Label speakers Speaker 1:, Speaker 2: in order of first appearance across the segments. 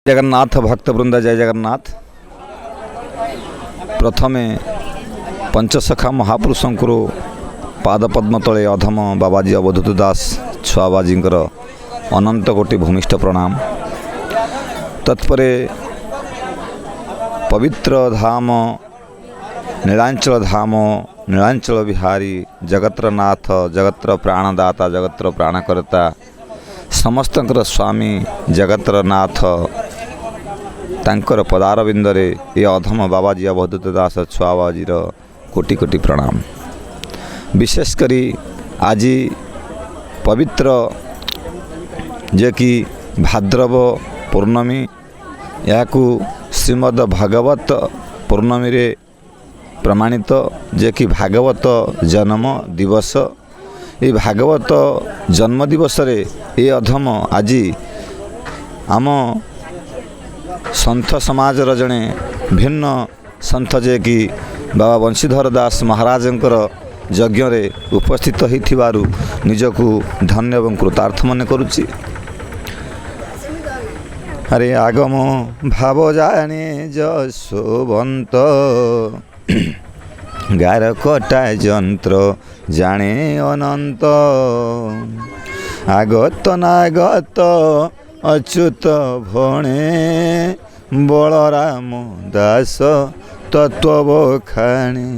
Speaker 1: जगन्नाथ भक्तवृंद जय जगन्नाथ। प्रथमे पंचसखा महापुरुषंकर पादपद्म तले अधम बाबाजी अवधूत दास छुआबाजी अनंत कोटि भूमिष्ठ प्रणाम। तत्परे पवित्र धाम नीलांचल बिहारी जगत्र नाथ जगत्र प्राणदाता जगत्र प्राणकर्ता समस्तंकर स्वामी जगत्र नाथ तांकर पदारविंदरे ये अधम बाबाजी अवधूत दास छुआबाजी कोटि कोटि प्रणाम। विशेषकरी आज पवित्र जे कि भाद्रव पूर्णमी या श्रीमद भागवत पूर्णमी रे प्रमाणित जे कि भागवत जन्म दिवस। ये भागवत जन्म दिवस रे ये अधम आज आम संत समाज जड़े भिन्न संत जे कि बाबा बंशीधर दास महाराजंकर यज्ञ रे उपस्थित होइथिबारु निजकु धन्य एवं कृतार्थ मन करुच्ची। अरे आगम भाव जाने जशोवंत गार कटा यंत्र जाने अनंत आगत नागत अच्युत भणे बलराम दास तत्व बखाणे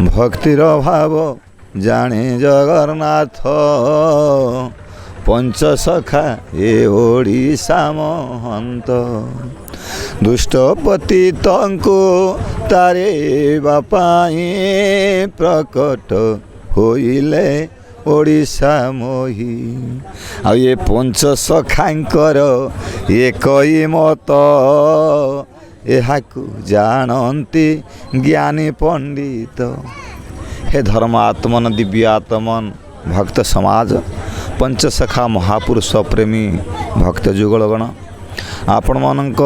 Speaker 1: भक्तिर भाव जाने जगन्नाथ पंचसखा ए ओडिशा महंत दुष्ट पतितंको तारे बापाई प्रकट होइले ओडिशा मोही। आ ये पंचसखांकर एकई मत एहाकु जानती ज्ञानी पंडित। हे धर्मात्मन दिव्यात्मन भक्त समाज पंचसखा महापुरुष प्रेमी भक्त जुगलगण आपण मानक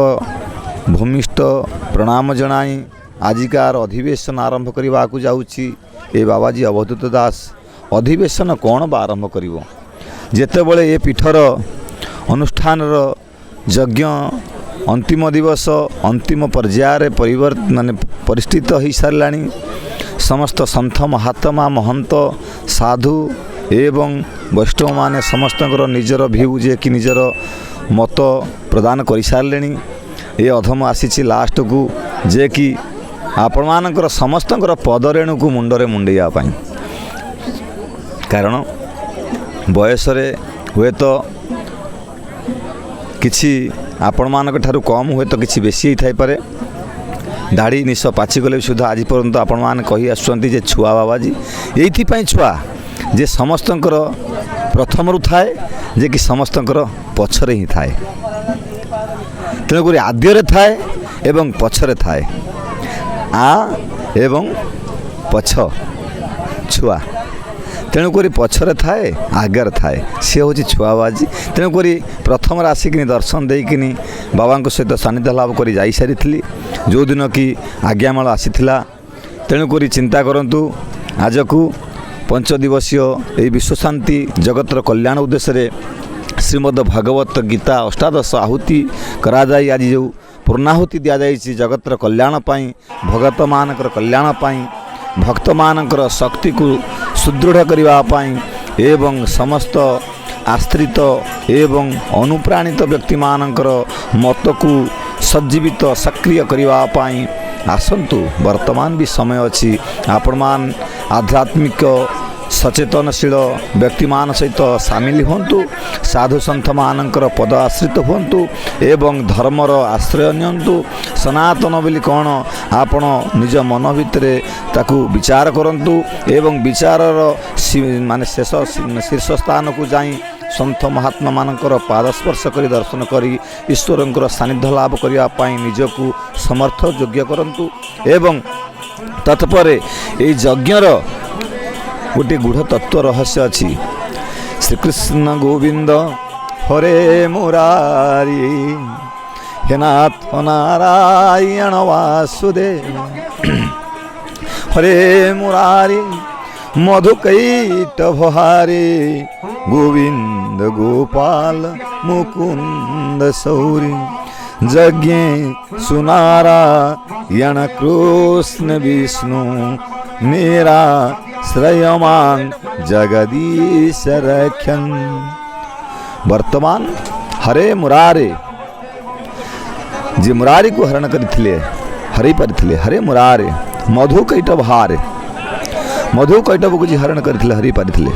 Speaker 1: भूमिष्ठ प्रणाम जनाई आजिकार अधिवेशन आरंभ करने को जाऊँगी। ए बाबाजी अवधूत दास अधिवेशन कौन बा आरंभ करिवो जेतेबेले ये पीठर अनुष्ठान यज्ञ अंतिम दिवस अंतिम पर्यायर माने परिस्थित हो साराणी। समस्त संत महात्मा महंत साधु एवं वैष्णव माने समस्त निजर भ्यू जे कि निजर मत प्रदान कर सारे। ये अधम आसी लास्ट को जे कि आपण मानकर समस्त पदरेणु को मुंडरे मुंडेया पाई कारण बयस हुए तो किछि आपण मानक ठारू कम हुए तो किछि बेसी ही पारे। दाढ़ी निश पाचिगले सुधा आज पर्यंत आपण माने कही आसुचंती जे छुआ बाबाजी एइथिपाई छुआ जे समस्तंकर प्रथम थाए जे कि समस्तंकर पछरे ही थाए तेणुक आद्य थाए एवं पछरे थाए आ एवं पछ छुआ तेणुक पछरे थाए आगर थाए सी हूँ छुआबाजी। तेणुक प्रथम आसिक दर्शन देकिनी बाबा सहित सानिध्य लाभ कर जा सारी जो दिन कि आज्ञामाल आसीला। तेणुक चिंता करूँ आज को पंच दिवसीय ये विश्वशांति जगतर कल्याण उद्देश्य श्रीमद भागवत गीता अष्टादश आहुति करा जाई आज जो पूर्णाहुति दि जाइए जगतर कल्याण पाई भगत मानकर कल्याण पाई भक्त मानकर शक्ति को सुदृढ़ करने एवं समस्त आश्रित एवं अनुप्राणित व्यक्ति मानकर मत को सज्जीवित सक्रिय करने आसंतु। वर्तमान भी समय अच्छी आपण मान आध्यात्मिक सचेतनशील व्यक्ति मान सहित सामिल होंतु साधु संत मानकर पद आश्रित होंतु एवं धर्मर आश्रय नियंतु। सनातन बोली कौन आपण निज मन भितर ताकू विचार करंतु एवं विचारर माने शेष शीर्ष स्थान को जाई संत महात्मा मानकर पादस्पर्श कर दर्शन करी ईश्वरंकर सानिध्य लाभ करने निजकू समर्थ योग्य करंतु। एवं तत्परे ये यज्ञर गोटे गूढ़ तत्व रहस्य अच्छी। श्रीकृष्ण गोविंद हरे मुरारी हे नाथ नारायण वासुदेव हरे मुरारी मधुकैटभारे गोविंद गोपाल मुकुंद सौरी यज्ञे सुनारायण कृष्ण विष्णु मेरा श्रयमान जगदीश रक्षन। वर्तमान हरे मुरारे जे मुरारी को हरण करथिले हरि परिथिले हरे मुरारे मधुकैटभारे मधुकैटभ को जी हरण करथिले हरि परिथिले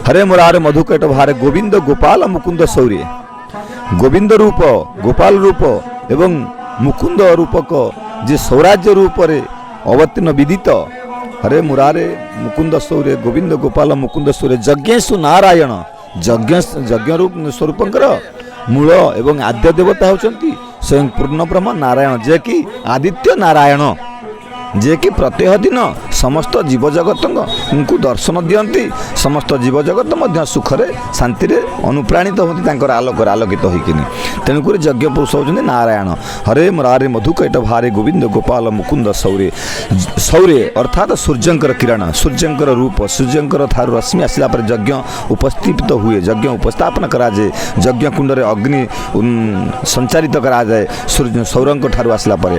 Speaker 1: हरे मुरारे मधुकैटभारे गोविंद गोपाल मुकुंद सौर्य गोविंद रूप गोपाल रूप एवं मुकुंद रूपक जे सौराज्य रूप रे अवतीर्ण विदित हरे मुरारे मुकुंद सौर्य गोविंद गोपाल मुकुंद सौर्य यज्ञेशु नारायण यज्ञ रूप स्वरूपंकर मूल एवं आद्य देवता होचंती स्वयं पूर्ण ब्रह्म नारायण जे कि आदित्य नारायण जे कि प्रत्येक दिन समस्त जीवजगत को दर्शन दियंती समस्त जीवजगत मध्य सुखरे शांति रे अनुप्राणित होती तांकर आलोकर आलोकित होइकिनी तेणुक यज्ञ पुरुष होचंती नारायण हरे मुरारे मधुकैटभारे गोविंद गोपाल मुकुंद सौर्य सौर्य अर्थात सूर्यंकर किरण सूर्यंकर रूप सूर्यंकर थारु रश्मि आसिला पर यज्ञ उपस्थित हुए यज्ञ उपस्थापन करा जाए यज्ञ कुंड रे अग्नि संचारित करा जाए सूर्य सौरंक ठारु आसिला पर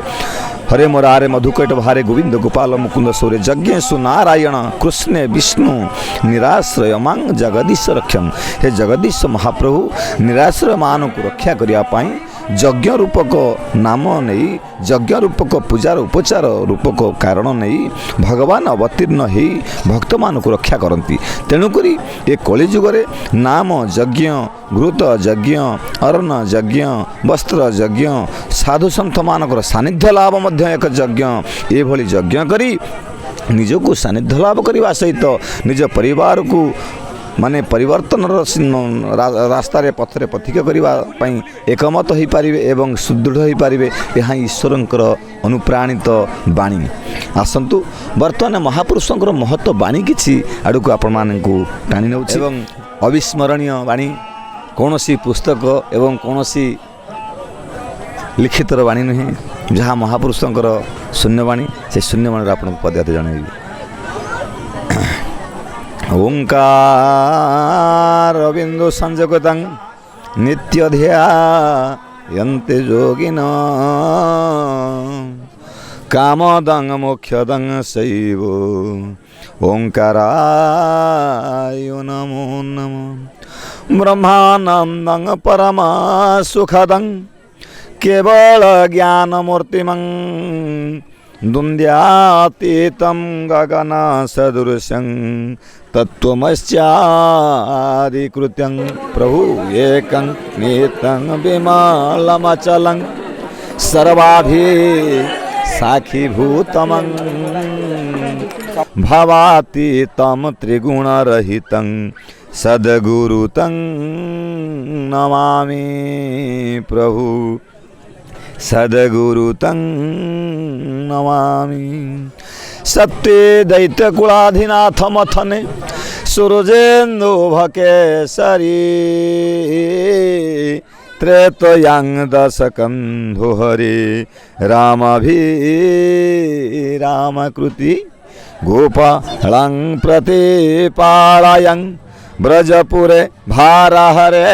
Speaker 1: हरे मुरारे मधुकैटभारे गोविंद गोपाल मुकुंद सौर्य यज्ञेशु नारायण कृष्ण विष्णु निराश्रय मांग जगदीश रक्षम हे जगदीश महाप्रभु निराश्रय मान को रक्षा करने यज्ञ रूपक नाम नहीं यज्ञ रूपक पूजार उपचार रूपक कारण नहीं भगवान अवतीर्ण हो भक्त मान को रक्षा करती तेणुक ये कलिजुगे नाम यज्ञ घृत यज्ञ अर्ण यज्ञ वस्त्र यज्ञ साधु सन्थ मानक सानिध्य लाभ मध्य एक यज्ञ ये यज्ञ करी निजको सानिध्य लाभ करने सहित निज परिवार को माने परिवर्तन रास्तार पथरे पथिक करने एकमत हो पारे एवं सुदृढ़ हो पारे यह ईश्वरंकर अनुप्राणित बाणी आसतु बर्तमान महापुरुषंकर महत्व बाणी किछि आड़क आपण मानकु टाणी नौ एवं अविस्मरणीय बाणी कौन सी पुस्तक एवं कौन सी लिखितर बाणी नुहे जहाँ महापुरुषंकर शून्यवाणी से शून्यवाणी आपको पदयात जनइबी ओंकार बिंदु संजगतं नित्य ध्यायन्ते योगिन कामदं मोक्षदं शैव ओंकाराय नमो नमः ब्रह्मानन्दं परमा सुखदं केवल ज्ञानमूर्तिमं द्वन्द्वातीतं गगन सदृशं तत्त्वमस्यादिकृत्यं प्रभु एकं नित्यं विमलमचलं सर्वाभि साखीभूतमं भवातीतं त्रिगुणरहितं सद्गुरुतं नमामि प्रभु सद्गुरुतं नमामि सत्ये दैत्यकुलाधिनाथ मथने सूरजेन्दुभकेसरी त्रेतयां दशकन्धु हरे रामकृति गोपालं प्रतिपालयं ब्रजपुरे भारहरे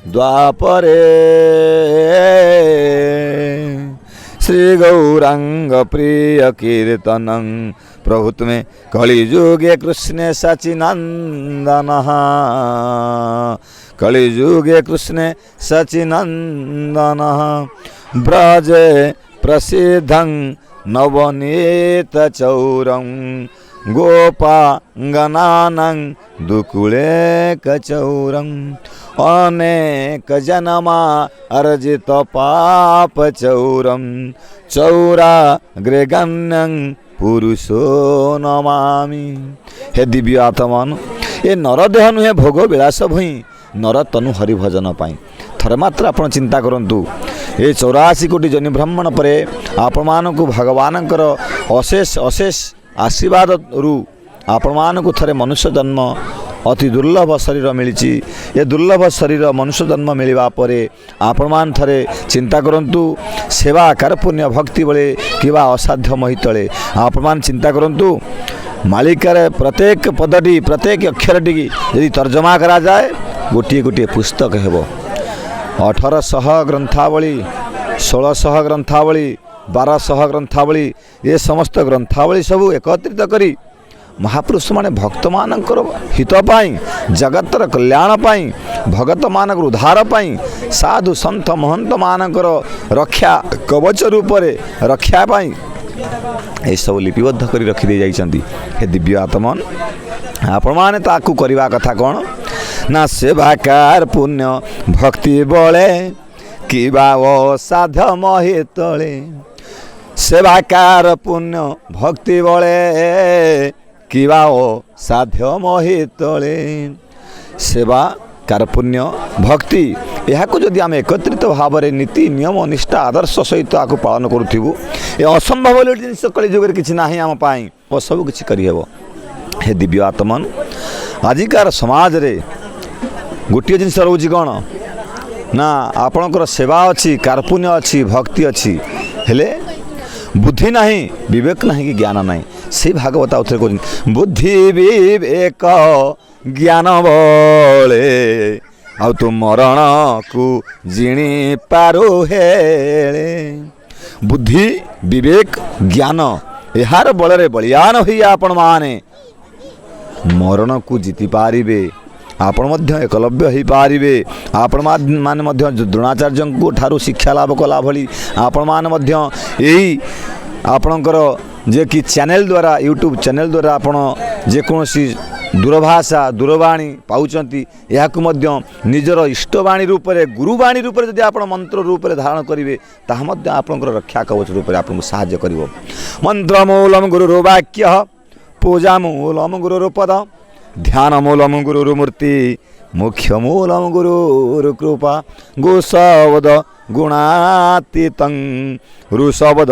Speaker 1: द्वापरे श्री गौरांग प्रिय कीर्तनं प्रभु तुम्हें कलिजुगे कृष्ण सचिनंदन कलिजुगे कृष्ण सचिनंदन ब्रजे प्रसिद्धं नवनीत चौरं गोपांगनानं दुकुले कचौरं अनेक जनमा अर्जित पाप चौरम चौरा ग्रेगन्यं पुरुषो नमामि हे दिव्य आत्मन ये नरदेह नुहे भोग विलास भई नर तनु हरि भजन पाई थरे मात्र आपण चिंता करंतु ये 84 कोटी जनि ब्राह्मण परे आपण मानकु भगवानकर अशेष अशेष आशीर्वाद रु आपण मानकु थरे मनुष्य जन्म अति दुर्लभ शरीर मिली ये दुर्लभ शरीर मनुष्य जन्म मिलवा पर आपण मान थरे चिंता करंतु सेवा कार पुण्य भक्ति बले किबा असाध्य महितले आपण मान चिंता करंतु मालिकार प्रत्येक पदटी प्रत्येक अक्षरटी यदि तर्जमा करा जाए गोटे गोटे पुस्तक हेब 1800 ग्रंथावली 1600 ग्रंथावली 1200 ग्रंथावली ये समस्त ग्रंथावली सब एकत्रित करी महापुरुष माने भक्त मानकर हित पाई जगतर कल्याण पाई भगत मानक उद्धार पाई साधु संत महंत मानकर रक्षा कवच रूप रक्षा पाई ये सब लिपिबद्ध कर रखी जाइछन्ति। हे दिव्य आत्मन आपण माने ताकू करवा कथा कौन ना सेवाकार पुण्य भक्ति बले किबा साध महे तले सेवाकार पुण्य भक्ति बले किबा साध्य महे तले सेवा कार पुण्य भक्ति यह जदि आम एकत्रित भाव में नीति नियम निष्ठा आदर्श सहित आपको पालन करूँ ये असंभव जिन कलिजुग किसी ना आम पाई वो सब किसी करहब। हे दिव्य आत्मन आजिकार समाज रे गोटे जिनस रोच कौन ना आपणकर सेवा अच्छी कारपुण्य अच्छी भक्ति अच्छी हेले बुद्धि नहीं विवेक नहीं कि ज्ञान नहीं से भागवत आउ थे कहते बुद्धि विवेक ज्ञान बले आउ तू मरण को जिणी पारो हेले बुद्धि विवेक ज्ञान यार बल बलियान हो आपण माने मरण को जीति पारिबे आपण मध्य एकलव्य हो पारिबे आपण माने मध्य द्रोणाचार्य को ठारू शिक्षा लाभ कला भली आपण माने मध्य यही आपणकर जे कि चैनल द्वारा यूट्यूब चैनल द्वारा आपण जेकोसी दूरभाषा दूरवाणी पाउचंती याकु मध्य निजर इष्टवाणी रूप में गुरुवाणी रूप में जदि आप मंत्र रूप में धारण करेंगे ताहा मध्य आपणकर रक्षा कवच रूप में आपको साहाय्य करिवो। मंत्रमूलम गुरुर्वाक्य पूजामूलम गुरुर्पद ध्यानमूलम गुरुर्मूर्ति मुख्यमूलम गुरुर्कृपा गोशब्द गुणातीतं ऋषब्द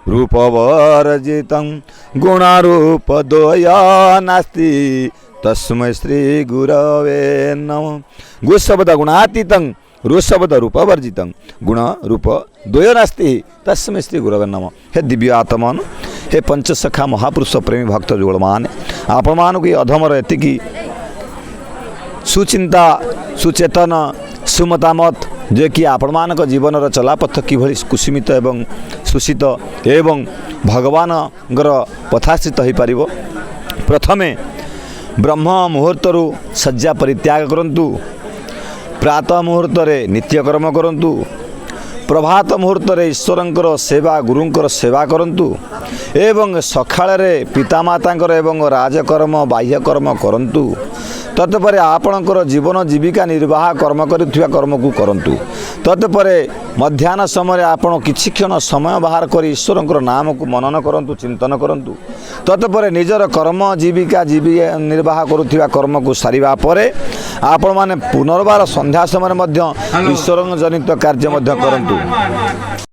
Speaker 1: रूपवर्जितं गुणारूप द्वय नास्ति तस्मै श्री गुरवे नमः। गोशब्द गुणातीतं ऋषब्द रूपवर्जितं गुण रूप द्वय नास्ति तस्मै श्री गुरवे नमः। हे दिव्य आत्मन हे पंचसखा महापुरुष प्रेमी भक्त जुगल मान आपण मानक अधमर एतिकी सुचिंता सुचेतन सुमतामत जे कि आपण मानक जीवन चलापथ किभली कुसुमित एवं सुशीत एवं भगवान पथाश्रित हो पार। प्रथमे ब्रह्म मुहूर्तरु शय्या परित्याग करंतु प्रातः मुहूर्त नित्यकर्म करंतु प्रभात मुहूर्त ईश्वरंकर सेवा गुरुंकर सेवा करंतु एवं सकाळ पितामातांकर एवं राजकर्म बाह्यकर्म करंतु तत्पर आपणकर जीवन जीविका निर्वाह कर्म करुवा कर्म को करंतु तत्पर मध्याह्न समय आपण किछि क्षण समय बाहर कर ईश्वरंकर नाम को मनन करंतु चिंतन करंतु तत्पर निजर कर्म जीविका निर्वाह करुवा कर्म को सारिबा परे आपण माने पुनर्बार संध्या समय ईश्वर जनित कार्य करंतु।